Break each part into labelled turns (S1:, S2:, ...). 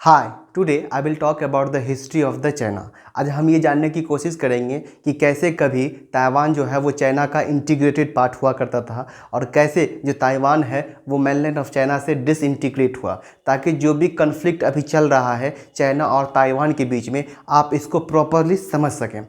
S1: Hi today I will talk about the history of the China. आज हम ये जानने की कोशिश करेंगे कि कैसे कभी ताइवान जो है वो चाइना का इंटीग्रेटेड पार्ट हुआ करता था और कैसे जो ताइवान है वो मेनलैंड ऑफ चाइना से डिसइंटीग्रेट हुआ, ताकि जो भी कन्फ्लिक्ट अभी चल रहा है चाइना और ताइवान के बीच में आप इसको प्रॉपरली समझ सकें।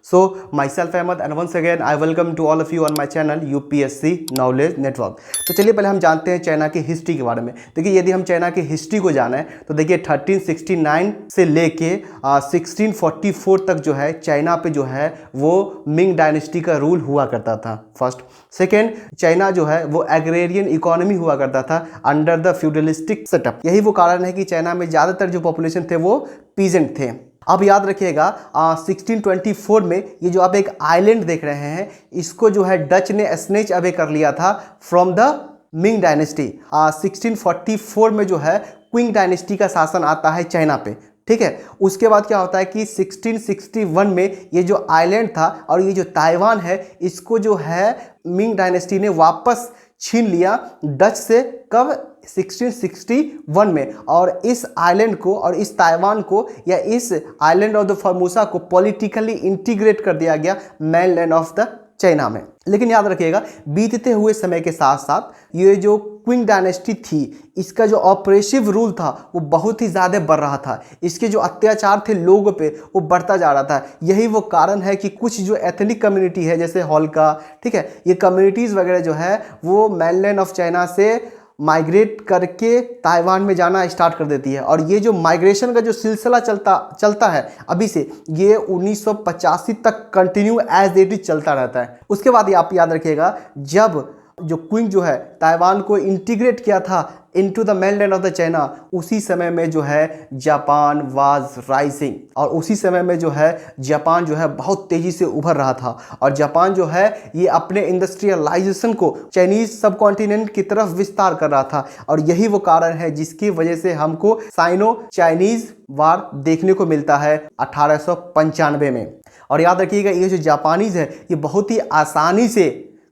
S1: So myself Ahmed and once again I welcome to all of you on my channel UPSC Knowledge Network। तो चलिए पहले हम जानते हैं चाइना की हिस्ट्री के बारे में। देखिए यदि हम चाइना की हिस्ट्री को जाने तो देखिए 1369 से लेके 1644 तक जो है चाइना पे जो है वो मिंग डायनेस्टी का रूल हुआ करता था। फर्स्ट सेकेंड, चाइना जो है वो एग्रेरियन इकोनॉमी हुआ करता था अंडर द फ्यूडलिस्टिक सेटअप। यही वो कारण है कि चाइना में ज़्यादातर जो पॉपुलेशन थे वो पीजेंट थे। अब याद रखिएगा 1624 में ये जो आप एक आइलैंड देख रहे हैं इसको जो है डच ने स्नेच अवे कर लिया था फ्रॉम द मिंग डायनेस्टी। 1644 में जो है क्विंग डायनेस्टी का शासन आता है चाइना पे, ठीक है। उसके बाद क्या होता है कि 1661 में ये जो आइलैंड था और ये जो ताइवान है इसको जो है मिंग डायनेस्टी ने वापस छीन लिया डच से। कब? 1661 में। और इस आइलैंड को और इस ताइवान को या इस आइलैंड ऑफ द फॉर्मोसा को पॉलिटिकली इंटीग्रेट कर दिया गया मेनलैंड ऑफ द चाइना में। लेकिन याद रखिएगा बीतते हुए समय के साथ साथ ये जो क्विंग डायनेस्टी थी इसका जो ऑपरेसिव रूल था वो बहुत ही ज़्यादा बढ़ रहा था। इसके जो अत्याचार थे लोगों पे वो बढ़ता जा रहा था। यही वो कारण है कि कुछ जो एथनिक कम्युनिटी है जैसे होल्का, ठीक है, ये कम्युनिटीज़ वगैरह जो है वो मेनलैंड ऑफ चाइना से माइग्रेट करके ताइवान में जाना स्टार्ट कर देती है। और ये जो माइग्रेशन का जो सिलसिला चलता है अभी से, ये 1985 तक कंटिन्यू एज इट इज चलता रहता है। उसके बाद आप याद रखिएगा जब जो क्विंग जो है ताइवान को इंटीग्रेट किया था into the mainland of the China, उसी समय में जो है जापान वाज राइजिंग। और उसी समय में जो है जापान जो है बहुत तेज़ी से उभर रहा था। और जापान जो है ये अपने इंडस्ट्रियलाइजेशन को चाइनीज सब कॉन्टिनेंट की तरफ विस्तार कर रहा था। और यही वो कारण है जिसकी वजह से हमको साइनो चाइनीज वार देखने को मिलता है 1895 में। और याद रखिएगा ये जो जापानीज है ये बहुत ही आसानी से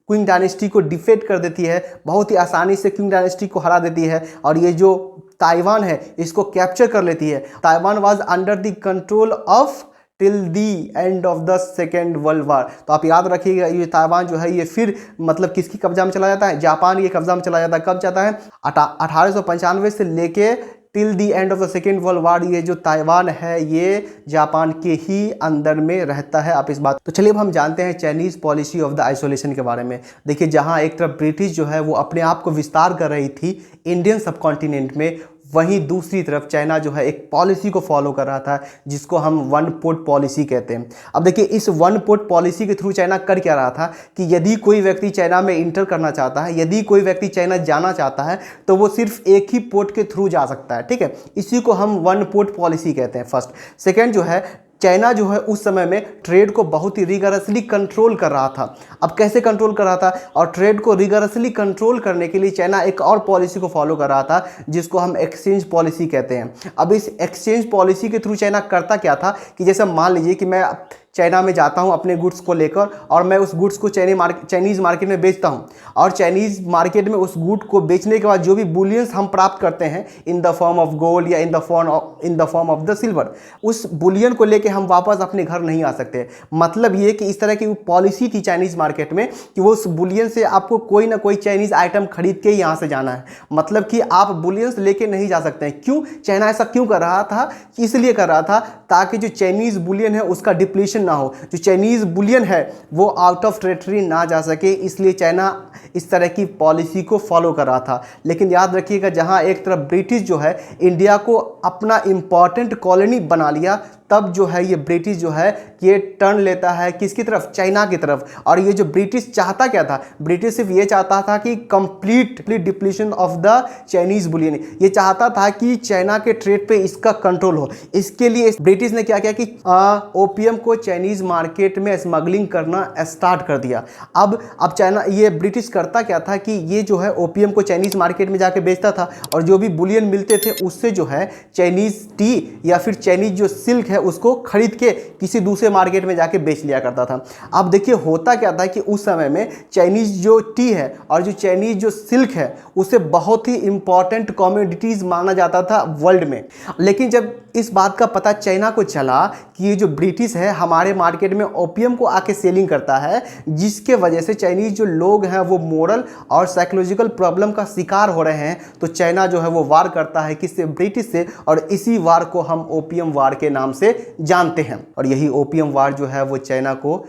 S1: क्विंग डायनेस्टी को डिफेट कर देती है, बहुत ही आसानी से क्विंग डायनेस्टी को हरा देती है और ये जो ताइवान है इसको कैप्चर कर लेती है। Taiwan was under the control of till the end of the second world war. तो आप याद रखिएगा ये ताइवान जो है ये फिर मतलब किसकी कब्जा में चला जाता है? जापान के कब्जा में चला जाता है। कब जाता है? 1895 से लेके till the end of the second world war ये जो ताइवान है ये जापान के ही अंदर में रहता है। आप इस बात तो चलिए अब हम जानते हैं Chinese policy of the isolation के बारे में। देखिए जहां एक तरफ ब्रिटिश जो है वो अपने आप को विस्तार कर रही थी इंडियन सब कॉन्टिनेंट में, वहीं दूसरी तरफ चाइना जो है एक पॉलिसी को फॉलो कर रहा था जिसको हम वन पोर्ट पॉलिसी कहते हैं। अब देखिए इस वन पोर्ट पॉलिसी के थ्रू चाइना कर क्या रहा था कि यदि कोई व्यक्ति चाइना में इंटर करना चाहता है, यदि कोई व्यक्ति चाइना जाना चाहता है तो वो सिर्फ एक ही पोर्ट के थ्रू जा सकता है, ठीक है। इसी को हम वन पोर्ट पॉलिसी कहते हैं। फर्स्ट सेकेंड जो है चाइना जो है उस समय में ट्रेड को बहुत ही रिगरसली कंट्रोल कर रहा था। अब कैसे कंट्रोल कर रहा था? और ट्रेड को रिगरसली कंट्रोल करने के लिए चाइना एक और पॉलिसी को फॉलो कर रहा था जिसको हम एक्सचेंज पॉलिसी कहते हैं। अब इस एक्सचेंज पॉलिसी के थ्रू चाइना करता क्या था कि जैसे मान लीजिए कि मैं चाइना में जाता हूं अपने गुड्स को लेकर और मैं उस गुड्स को चाइनीज़ मार्केट में बेचता हूं और चाइनीज़ मार्केट में उस गुड को बेचने के बाद जो भी बुलियंस हम प्राप्त करते हैं in the form of gold या in the form of the silver, उस बुलियन को लेके हम वापस अपने घर नहीं आ सकते। मतलब ये कि इस तरह की पॉलिसी थी चाइनीज़ मार्केट में कि वो उस बुलियन से आपको कोई ना कोई चाइनीज़ आइटम खरीद के ही यहाँ से जाना है। मतलब कि आप बुलियंस लेके नहीं जा सकते हैं। क्यों चाइना ऐसा क्यों कर रहा था? इसलिए कर रहा था ताकि जो चाइनीज़ बुलियन है उसका डिप्लीशन ना हो, जो चाइनीज़ बुलियन है वो आउट ऑफ टेरिटरी ना जा सके, इसलिए चाइना इस तरह की पॉलिसी को फॉलो कर रहा था। लेकिन याद रखिएगा जहां एक तरफ ब्रिटिश जो है इंडिया को अपना इंपॉर्टेंट कॉलोनी बना लिया, तब जो है ये ब्रिटिश जो है ये टर्न लेता है किसकी तरफ? चाइना की तरफ। और ये जो ब्रिटिश चाहता क्या था? ब्रिटिश सिर्फ ये चाहता था कि complete depletion of the Chinese Boolean. ये चाहता था कि चाइना के ट्रेड पे इसका कंट्रोल हो। इसके लिए ब्रिटिश ने क्या किया कि ओपियम को चाइनीज मार्केट में स्मगलिंग करना स्टार्ट कर दिया। अब चाइना ये ब्रिटिश करता क्या था कि ये जो है ओपियम को चाइनीज मार्केट में जाके बेचता था और जो भी बुलियन मिलते थे उससे जो है चाइनीज टी या फिर चाइनीज जो सिल्क है उसको खरीद के किसी दूसरे मार्केट में जाके बेच लिया करता था। अब देखिए होता क्या था कि उस समय में चाइनीज़ जो टी है और जो चाइनीज़ जो सिल्क है उसे बहुत ही इंपॉर्टेंट कमोडिटीज़ माना जाता था वर्ल्ड में। लेकिन जब इस बात का पता चाइना को चला कि ये जो ब्रिटिश है हमारे मार्केट में ओपियम को आके सेलिंग करता है, जिसके वजह से चाइनीज़ जो लोग हैं वो मोरल और साइकोलॉजिकल प्रॉब्लम का शिकार हो रहे हैं, तो चाइना जो है वो वार करता है किससे? ब्रिटिश से। और इसी वार को हम ओपियम वार के नाम से जानते हैं। और यही ओपियम वार जो है वो चाइना को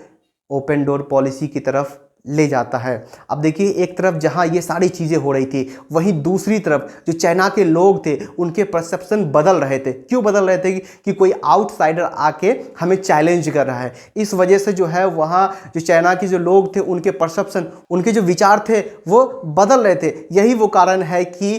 S1: ओपन डोर पॉलिसी की तरफ ले जाता है। अब देखिए एक तरफ जहां ये सारी चीज़ें हो रही थी, वहीं दूसरी तरफ जो चाइना के लोग थे उनके परसेप्शन बदल रहे थे। क्यों बदल रहे थे? कि कोई आउटसाइडर आके हमें चैलेंज कर रहा है। इस वजह से जो है वहाँ जो चाइना के जो लोग थे उनके परसेप्शन, उनके जो विचार थे वो बदल रहे थे। यही वो कारण है कि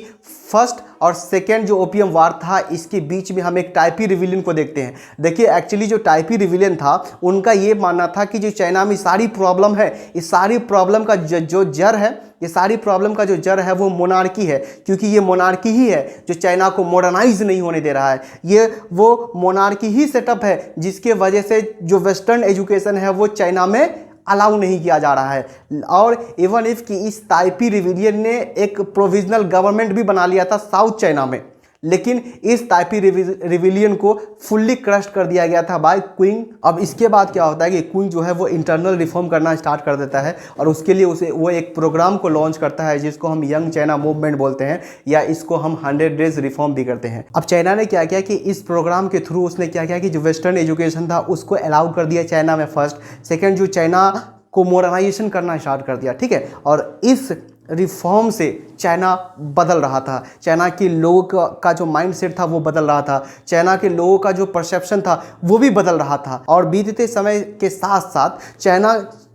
S1: फर्स्ट और सेकेंड जो ओपियम वार था इसके बीच में हम एक टाइपी रिविलियन को देखते हैं। देखिए एक्चुअली जो टाइपी रिविलियन था उनका ये मानना था कि जो चाइना में सारी प्रॉब्लम है, इस सारी प्रॉब्लम का जो जड़ है, ये सारी प्रॉब्लम का जो जड़ है वो मोनार्की है। क्योंकि ये मोनार्की ही है जो चाइना को मॉडर्नाइज नहीं होने दे रहा है। ये वो मोनार्की ही सेटअप है जिसके वजह से जो वेस्टर्न एजुकेशन है वो चाइना में अलाउ नहीं किया जा रहा है। और इवन इफ कि इस ताइपी रिविलियन ने एक प्रोविजनल गवर्नमेंट भी बना लिया था साउथ चाइना में, लेकिन इस ताइपी रिविलियन को फुल्ली क्रश कर दिया गया था बाय क्विंग। अब इसके बाद क्या होता है कि क्विंग जो है वो इंटरनल रिफॉर्म करना स्टार्ट कर देता है और उसके लिए उसे वो एक प्रोग्राम को लॉन्च करता है जिसको हम यंग चाइना मूवमेंट बोलते हैं, या इसको हम 100 डेज रिफॉर्म भी करते हैं। अब चाइना ने क्या किया कि इस प्रोग्राम के थ्रू उसने क्या किया कि जो वेस्टर्न एजुकेशन था उसको अलाउ कर दिया चाइना में फर्स्ट। सेकेंड, जो चाइना को मॉडर्नाइजेशन करना स्टार्ट कर दिया, ठीक है। और इस रिफॉर्म से चाइना बदल रहा था। चाइना के लोगों का जो माइंडसेट था वो बदल रहा था। चाइना के लोगों का जो परसेप्शन था वो भी बदल रहा था। और बीतते समय के साथ साथ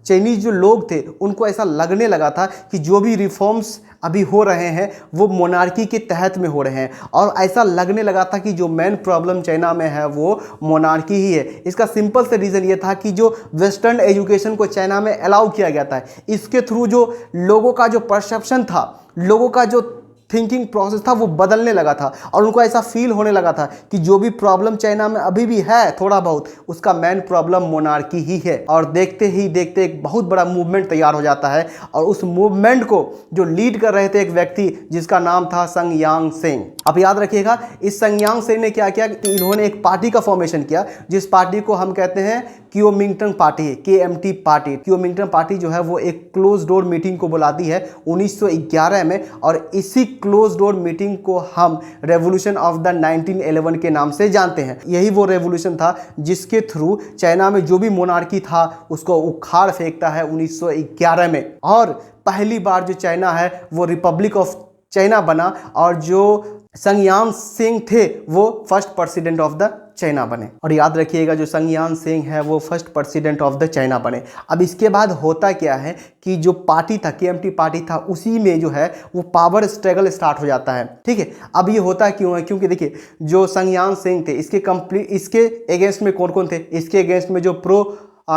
S1: चाइनीज़ जो लोग थे उनको ऐसा लगने लगा था कि जो भी रिफॉर्म्स अभी हो रहे हैं वो मोनार्की के तहत में हो रहे हैं। और ऐसा लगने लगा था कि जो मेन प्रॉब्लम चाइना में है वो मोनार्की ही है। इसका सिंपल से रीज़न ये था कि जो वेस्टर्न एजुकेशन को चाइना में अलाउ किया गया था, इसके थ्रू जो लोगों का जो परसेप्शन था, लोगों का जो थिंकिंग प्रोसेस था वो बदलने लगा था। और उनको ऐसा फील होने लगा था कि जो भी प्रॉब्लम चाइना में अभी भी है थोड़ा बहुत, उसका मेन प्रॉब्लम मोनार्की ही है। और देखते ही देखते एक बहुत बड़ा मूवमेंट तैयार हो जाता है। और उस मूवमेंट को जो लीड कर रहे थे एक व्यक्ति जिसका नाम था संग यांग सेंग। अब याद रखिएगा इस संग यांग सेंग ने क्या किया कि इन्होंने एक पार्टी का फॉर्मेशन किया जिस पार्टी को हम कहते हैं क्योमिंगटन पार्टी, KMT पार्टी। क्योमिंगटन पार्टी जो है वो एक क्लोज डोर मीटिंग को बुलाती है 1911 में। और इसी क्लोज डोर मीटिंग को हम रेवोल्यूशन ऑफ द 1911 के नाम से जानते हैं। यही वो रेवोल्यूशन था जिसके थ्रू चाइना में जो भी मोनार्की था उसको उखाड़ फेंकता है 1911 में। और पहली बार जो चाइना है वो रिपब्लिक ऑफ चाइना बना और जो संग यांग सेंग थे वो first president of the China बने। और याद रखिएगा जो संग यांग सेंग है वो first president of the China बने। अब इसके बाद होता क्या है कि जो पार्टी था, KMT पार्टी था, उसी में जो है वो पावर स्ट्रगल स्टार्ट हो जाता है, ठीक है। अब ये होता क्यों है? क्योंकि देखिए जो संग यांग सेंग थे इसके अगेंस्ट में कौन कौन थे? इसके अगेंस्ट में जो प्रो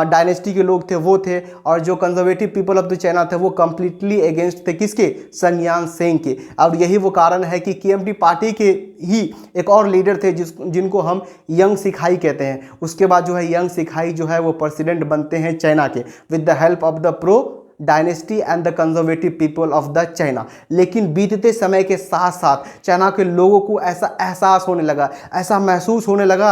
S1: डायनेस्टी के लोग थे वो थे, और जो conservative people of the China थे वो कम्प्लीटली अगेंस्ट थे किसके? संग यांग सेंग के। और यही वो कारण है कि KMT पार्टी के ही एक और लीडर थे जिनको हम यंग सिखाई कहते हैं। उसके बाद जो है यंग सिखाई जो है वो प्रेसिडेंट बनते हैं चाइना के with the help of the pro dynasty and the conservative people of the China. लेकिन बीतते समय के साथ साथ चाइना के लोगों को ऐसा एहसास होने लगा, ऐसा महसूस होने लगा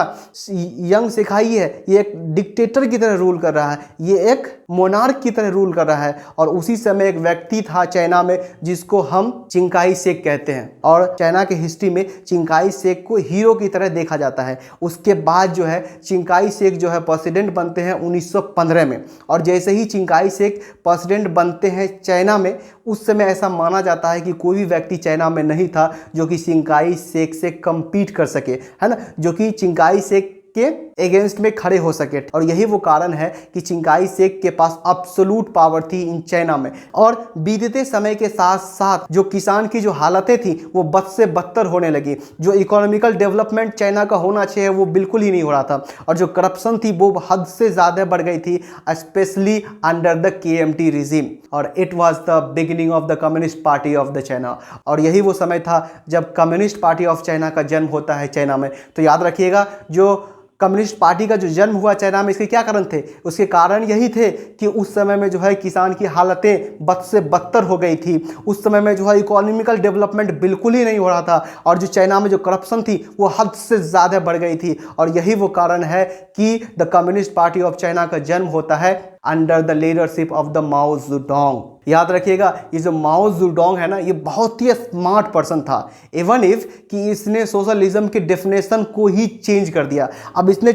S1: यंग सिखाई है ये एक डिक्टेटर की तरह रूल कर रहा है, ये एक मोनार्क की तरह रूल कर रहा है। और उसी समय एक व्यक्ति था चाइना में जिसको हम चिंकाई शेक कहते हैं। और चाइना के हिस्ट्री में चिंकाई शेक को हीरो की तरह देखा जाता है। उसके बाद जो है चिंकाई शेक जो है प्रेसिडेंट बनते हैं 1915 में। और जैसे ही चिंकाई शेक प्रेसिडेंट बनते हैं चाइना में, उस समय ऐसा माना जाता है कि कोई भी व्यक्ति चाइना में नहीं था जो कि चिंकाई शेक से कम्पीट कर सके, है ना, जो कि चिंकाई शेक के अगेंस्ट में खड़े हो सके। और यही वो कारण है कि चिंकाई शेक के पास अब्सोल्यूट पावर थी इन चाइना में। और बीतते समय के साथ साथ जो किसान की जो हालतें थी वो बद से बदतर होने लगी। जो इकोनॉमिकल डेवलपमेंट चाइना का होना चाहिए वो बिल्कुल ही नहीं हो रहा था। और जो करप्शन थी वो हद से ज़्यादा बढ़ गई थी, especially under the KMT regime. और it was the beginning of the communist party of the China. और यही वो समय था जब कम्युनिस्ट पार्टी ऑफ चाइना का जन्म होता है चाइना में। तो याद रखिएगा जो कम्युनिस्ट पार्टी का जो जन्म हुआ चाइना में, इसके क्या कारण थे? उसके कारण यही थे कि उस समय में जो है किसान की हालतें बद से बदतर हो गई थी। उस समय में जो है इकोनॉमिकल डेवलपमेंट बिल्कुल ही नहीं हो रहा था और जो चाइना में जो करप्शन थी वो हद से ज़्यादा बढ़ गई थी। और यही वो कारण है कि the communist party of China का जन्म होता है under the leadership of the Mao Zedong. याद रखिएगा, ये जो माओ ज़ेडोंग है ना, ये बहुत ही स्मार्ट पर्सन था, इवन इफ कि इसने सोशलिज्म की डेफिनेशन को ही चेंज कर दिया। अब इसने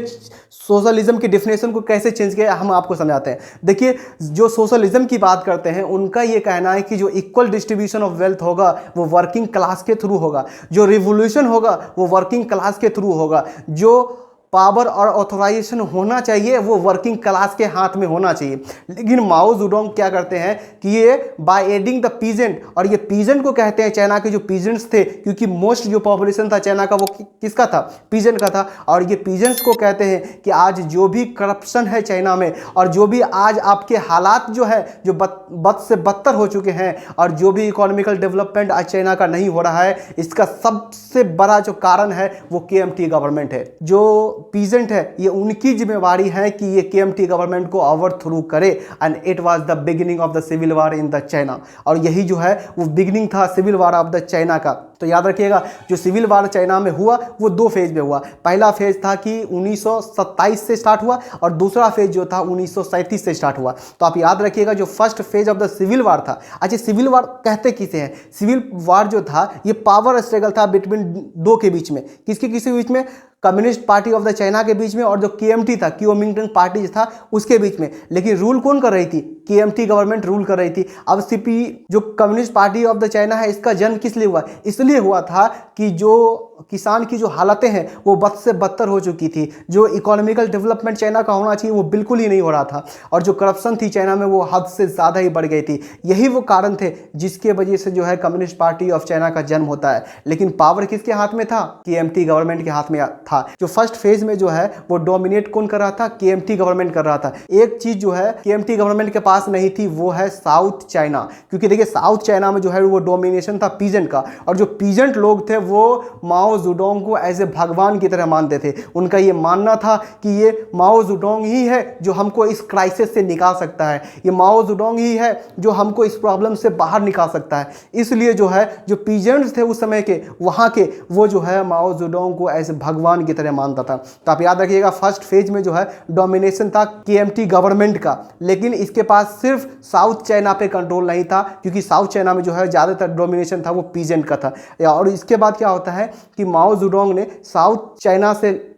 S1: सोशलिज्म की डेफिनेशन को कैसे चेंज किया हम आपको समझाते हैं। देखिए, जो सोशलिज्म की बात करते हैं उनका ये कहना है कि जो इक्वल डिस्ट्रीब्यूशन ऑफ वेल्थ होगा वो वर्किंग क्लास के थ्रू होगा, जो रिवोल्यूशन होगा वो वर्किंग क्लास के थ्रू होगा, जो पावर और ऑथोराइजेशन होना चाहिए वो वर्किंग क्लास के हाथ में होना चाहिए। लेकिन माओ ज़ेडोंग क्या करते हैं कि ये बाय एडिंग द पीजेंट, और ये पीजेंट को कहते हैं चाइना के जो पीजेंट्स थे, क्योंकि मोस्ट जो पॉपुलेशन था चाइना का वो किसका था? पीजेंट का था। और ये पीजेंट्स को कहते हैं कि आज जो भी करप्शन है चाइना में और जो भी आज आपके हालात जो है जो बद से बदतर हो चुके हैं और जो भी इकोनॉमिकल डेवलपमेंट आज चाइना का नहीं हो रहा है, इसका सबसे बड़ा जो कारण है वो KMT गवर्नमेंट है। जो पीजेंट है ये उनकी जिम्मेवारी है कि ये KMT गवर्नमेंट को ओवरथ्रो करे, and it was the beginning of the civil war in the China. और यही जो है वो बिगिनिंग था civil war of the China का। तो याद रखिएगा, जो सिविल वार चाइना में हुआ वो दो फेज में हुआ। पहला फेज था कि 1927 से स्टार्ट हुआ और दूसरा फेज जो था 1937 से स्टार्ट हुआ। तो आप याद रखिएगा, जो first phase of the civil war था, अच्छा सिविल वार कहते किसे हैं? सिविल वार जो था ये पावर स्ट्रगल था बिटवीन दो के बीच में। किसके बीच में? Communist party of the China के बीच में और जो KMT था, क्यूमिंगटन पार्टी जो था उसके बीच में। लेकिन रूल कौन कर रही थी? KMT गवर्नमेंट रूल कर रही थी। अब CP जो communist party of the China है, इसका जन्म किस लिए हुआ? इसलिए हुआ था कि जो किसान की जो हालतें हैं वो बद से बदतर हो चुकी थी, जो इकोनॉमिकल डेवलपमेंट चाइना का होना चाहिए वो बिल्कुल ही नहीं हो रहा था, और जो करप्शन थी चाइना में वो हद से ज़्यादा ही बढ़ गई थी। यही वो कारण थे जिसके वजह से जो है कम्युनिस्ट पार्टी ऑफ चाइना का जन्म होता है। लेकिन पावर किसके हाथ में था? KMT गवर्नमेंट के हाथ में था। जो फर्स्ट फेज में जो है वो डोमिनेट कौन कर रहा था? KMT गवर्नमेंट कर रहा था। एक चीज जो है KMT गवर्नमेंट के पास नहीं थी वो है साउथ चाइना, क्योंकि देखिए साउथ चाइना में जो है वो डोमिनेशन था पीजेंट का, और जो पीजेंट लोग थे वो माओ ज़ेडोंग को एज ए भगवान की तरह मानते थे। उनका ये मानना था कि ये माओ ज़ेडोंग ही है जो हमको इस क्राइसिस से निकाल सकता है, ये माओ ज़ेडोंग ही है जो हमको इस प्रॉब्लम से बाहर निकाल सकता है। इसलिए जो है जो पीजेंट्स थे उस समय के वहाँ के, वो जो है माओ ज़ेडोंग को एज ए भगवान की तरह मानता था। तो आप याद रखिएगा, फर्स्ट फेज में जो है डोमिनेशन था KMT गवर्नमेंट का, लेकिन इसके पास सिर्फ साउथ चाइना पे कंट्रोल नहीं था, क्योंकि साउथ चाइना में जो है ज़्यादातर डोमिनेशन था वो पीजेंट का था। और इसके बाद क्या होता है कि माओ ज़ेडोंग ने साउथ चाइना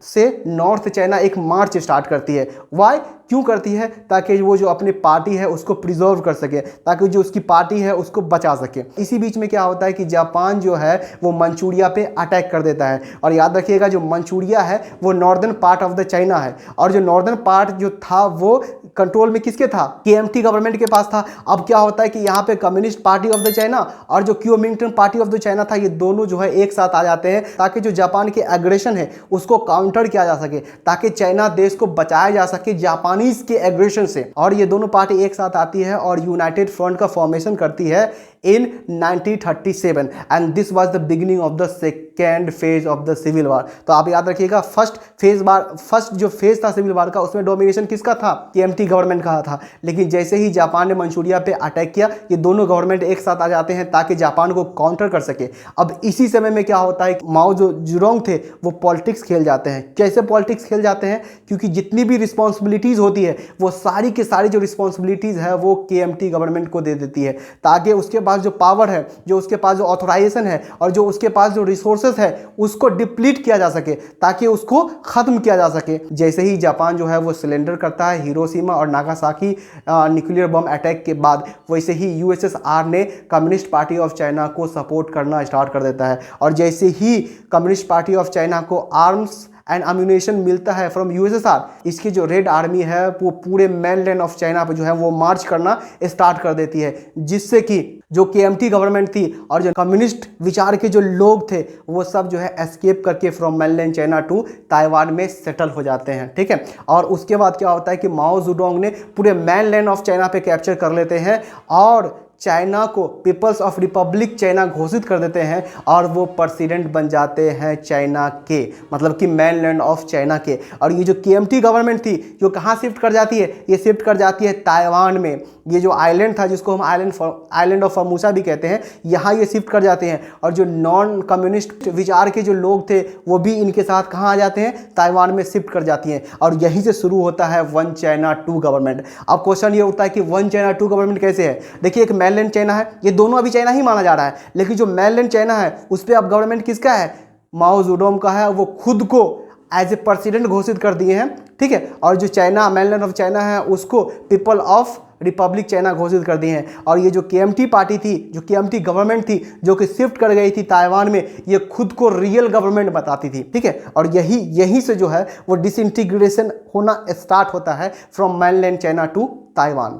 S1: से नॉर्थ चाइना एक मार्च स्टार्ट करती है। वाई? क्यों करती है? ताकि वो जो अपनी पार्टी है उसको प्रिजर्व कर सके, ताकि जो उसकी पार्टी है उसको बचा सके। इसी बीच में क्या होता है कि जापान जो है वो मंचूरिया पे अटैक कर देता है। और याद रखिएगा, जो मंचूरिया है वो northern part of the China है, और जो नॉर्दर्न पार्ट जो था वो कंट्रोल में किसके था? KMT गवर्नमेंट के पास था। अब क्या होता है कि यहाँ पे communist party of the China और जो क्यूमिंगटन पार्टी ऑफ द चाइना था, ये दोनों जो है एक साथ आ जाते हैं, ताकि जो जापान के एग्रेशन है उसको काउंटर किया जा सके, ताकि चाइना देश को बचाया जा सके जापानीज के एग्रेशन से। और ये दोनों पार्टी एक साथ आती है और यूनाइटेड फ्रंट का फॉर्मेशन करती है in 1937, and this was the beginning of the second phase of the civil war। तो आप याद रखिएगा, फर्स्ट जो फेज था सिविल वार का उसमें डोमिनेशन किसका था? KMT गवर्नमेंट का था। लेकिन जैसे ही जापान ने मंचूरिया पे अटैक किया, ये दोनों गवर्नमेंट एक साथ आ जाते हैं ताकि जापान को काउंटर कर सके। अब इसी समय में क्या होता है, माओ जो ज़ेडोंग थे वो पॉलिटिक्स खेल जाते हैं। कैसे पॉलिटिक्स खेल जाते हैं? क्योंकि जितनी भी रिस्पॉन्सिबिलिटीज़ होती है वो सारी की सारी जो रिस्पॉन्सिबिलिटीज़ है वो KMT गवर्नमेंट को दे देती है, ताकि उसके पास जो पावर है, जो उसके पास जो ऑथोराइजेशन है और जो उसके पास जो रिसोर्सेज है उसको डिप्लीट किया जा सके, ताकि उसको खत्म किया जा सके। जैसे ही जापान जो है वो सिलेंडर करता है हिरोशिमा और नागासाकी न्यूक्लियर बम अटैक के बाद, वैसे ही USSR ने कम्युनिस्ट पार्टी ऑफ चाइना को सपोर्ट करना स्टार्ट कर देता है। और जैसे ही कम्युनिस्ट पार्टी ऑफ चाइना को आर्म्स एंड अम्यूनेशन मिलता है फ्रॉम USSR, इसकी जो रेड आर्मी है वो पूरे मेनलैंड ऑफ चाइना पे जो है वो मार्च करना स्टार्ट कर देती है, जिससे कि जो KMT गवर्नमेंट थी और जो कम्युनिस्ट विचार के जो लोग थे वो सब जो है एस्केप करके from mainland China to Taiwan में सेटल हो जाते हैं। ठीक है, और उसके बाद क्या होता है कि माओ ज़ेडोंग ने पूरे मेनलैंड ऑफ चाइना पे कैप्चर कर लेते हैं और चाइना को पीपल्स ऑफ रिपब्लिक चाइना घोषित कर देते हैं और वो प्रेसिडेंट बन जाते हैं चाइना के, मतलब कि मेनलैंड ऑफ चाइना के। और ये जो KMT गवर्नमेंट थी जो कहाँ शिफ्ट कर जाती है, ये शिफ्ट कर जाती है ताइवान में। ये जो आइलैंड था जिसको हम आइलैंड ऑफ फॉर्मोसा भी कहते हैं, यहाँ ये शिफ्ट कर जाते हैं। और जो नॉन कम्युनिस्ट विचार के जो लोग थे वो भी इनके साथ कहाँ आ जाते हैं, ताइवान में शिफ्ट कर जाती हैं। और यहीं से शुरू होता है 1 चाइना 2 गवर्नमेंट। अब क्वेश्चन ये उठता है कि 1 चाइना 2 गवर्नमेंट कैसे है। देखिए, एक मेनलैंड चाइना है, ये दोनों अभी चाइना ही माना जा रहा है, लेकिन जो मेनलैंड चाइना है उस पर अब गवर्नमेंट किसका है, माओ जेडोंग का है। वो खुद को एज ए प्रेसिडेंट घोषित कर दिए हैं, ठीक है। और जो चाइना मेनलैंड ऑफ चाइना है उसको पीपल ऑफ रिपब्लिक चाइना घोषित कर दी हैं। और ये जो KMT पार्टी थी, जो KMT गवर्नमेंट थी जो कि शिफ्ट कर गई थी ताइवान में, ये खुद को रियल गवर्नमेंट बताती थी, ठीक है। और यही से जो है वो डिसइंटीग्रेशन होना स्टार्ट होता है from mainland China to Taiwan.